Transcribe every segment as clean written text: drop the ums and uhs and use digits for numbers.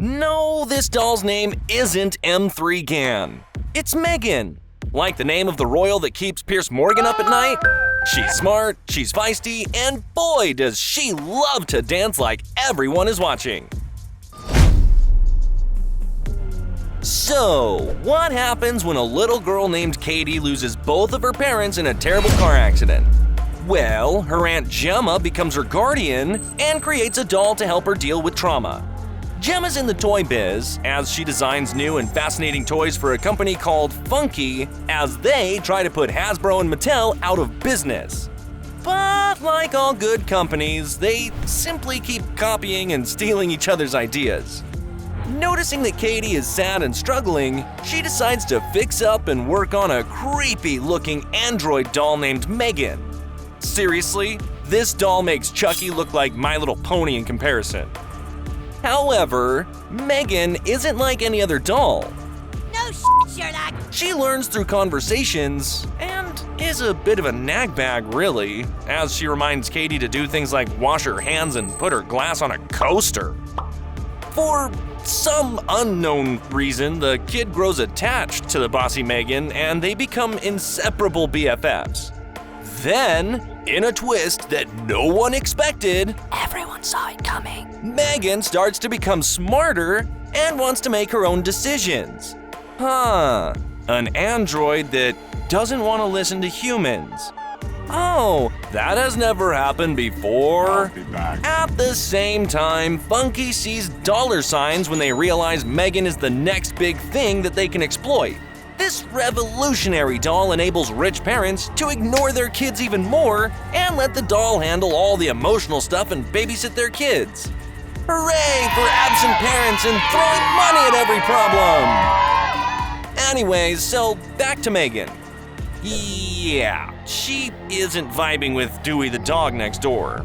No, this doll's name isn't M3GAN. It's M3GAN, like the name of the royal that keeps Piers Morgan up at night. She's smart, she's feisty, and boy does she love to dance like everyone is watching. So, what happens when a little girl named Katie loses both of her parents in a terrible car accident? Well, her Aunt Gemma becomes her guardian and creates a doll to help her deal with trauma. Gemma's in the toy biz, as she designs new and fascinating toys for a company called Funky, as they try to put Hasbro and Mattel out of business. But like all good companies, they simply keep copying and stealing each other's ideas. Noticing that Katie is sad and struggling, she decides to fix up and work on a creepy-looking android doll named M3GAN. Seriously, this doll makes Chucky look like My Little Pony in comparison. However, M3GAN isn't like any other doll. No shit, Sherlock! She learns through conversations and is a bit of a nag bag, really, as she reminds Katie to do things like wash her hands and put her glass on a coaster. For some unknown reason, the kid grows attached to the bossy M3GAN and they become inseparable BFFs. Then, in a twist that no one expected, Everyone saw it coming. M3GAN starts to become smarter and wants to make her own decisions. An android that doesn't want to listen to humans. Oh, that has never happened before. I'll be back. At the same time, Funky sees dollar signs when they realize M3GAN is the next big thing that they can exploit. This revolutionary doll enables rich parents to ignore their kids even more and let the doll handle all the emotional stuff and babysit their kids. Hooray for absent parents and throwing money at every problem! Anyways, so back to M3GAN. Yeah, she isn't vibing with Dewey the dog next door.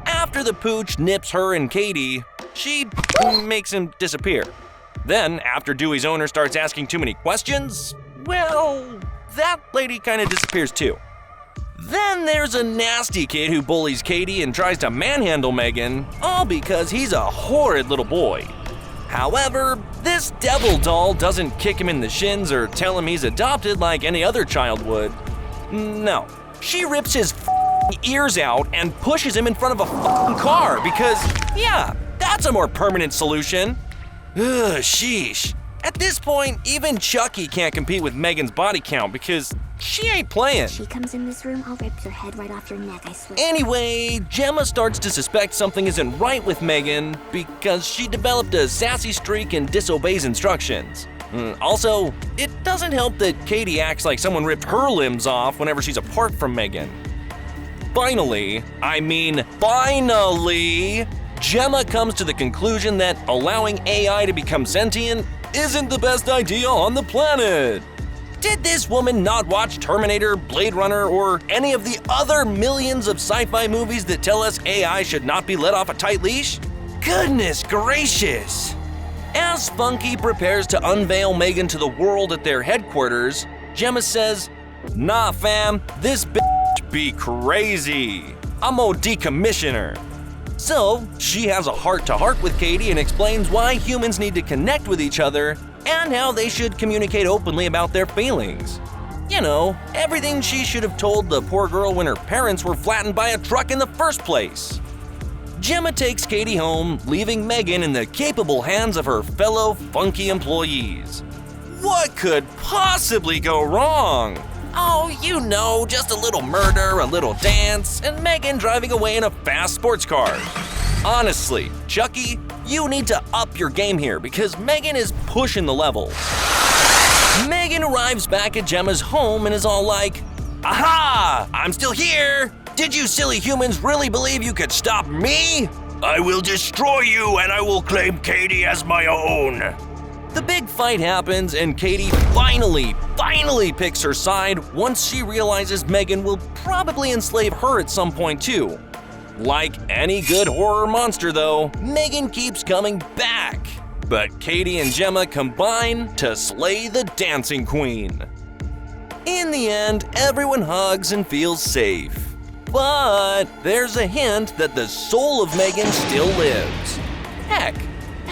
After the pooch nips her and Katie, she makes him disappear. Then, after Dewey's owner starts asking too many questions, well, that lady kind of disappears too. Then there's a nasty kid who bullies Katie and tries to manhandle M3GAN, all because he's a horrid little boy. However, this devil doll doesn't kick him in the shins or tell him he's adopted like any other child would. No, she rips his ears out and pushes him in front of a car because, yeah, that's a more permanent solution. Ugh, sheesh. At this point, even Chucky can't compete with M3GAN's body count because she ain't playing. She comes in this room, I'll rip your head right off your neck, I swear. Anyway, Gemma starts to suspect something isn't right with M3GAN because she developed a sassy streak and disobeys instructions. Also, it doesn't help that Katie acts like someone ripped her limbs off whenever she's apart from M3GAN. Finally, Gemma comes to the conclusion that allowing AI to become sentient isn't the best idea on the planet. Did this woman not watch Terminator, Blade Runner, or any of the other millions of sci-fi movies that tell us AI should not be let off a tight leash? Goodness gracious! As Funky prepares to unveil M3GAN to the world at their headquarters, Gemma says, "Nah fam, this bitch be crazy. I'm gonna decommission her." So, she has a heart-to-heart with Katie and explains why humans need to connect with each other and how they should communicate openly about their feelings. You know, everything she should have told the poor girl when her parents were flattened by a truck in the first place. Gemma takes Katie home, leaving M3GAN in the capable hands of her fellow Funky employees. What could possibly go wrong? Oh, you know, just a little murder, a little dance, and M3GAN driving away in a fast sports car. Honestly, Chucky, you need to up your game here because M3GAN is pushing the levels. M3GAN arrives back at Gemma's home and is all like, "Aha! I'm still here! Did you silly humans really believe you could stop me? I will destroy you and I will claim Katie as my own." The big fight happens and Katie finally picks her side once she realizes M3GAN will probably enslave her at some point too. Like any good horror monster though, M3GAN keeps coming back. But Katie and Gemma combine to slay the Dancing Queen. In the end, everyone hugs and feels safe. But there's a hint that the soul of M3GAN still lives. Heck,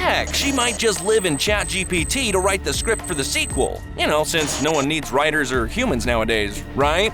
Heck, she might just live in ChatGPT to write the script for the sequel. You know, since no one needs writers or humans nowadays, right?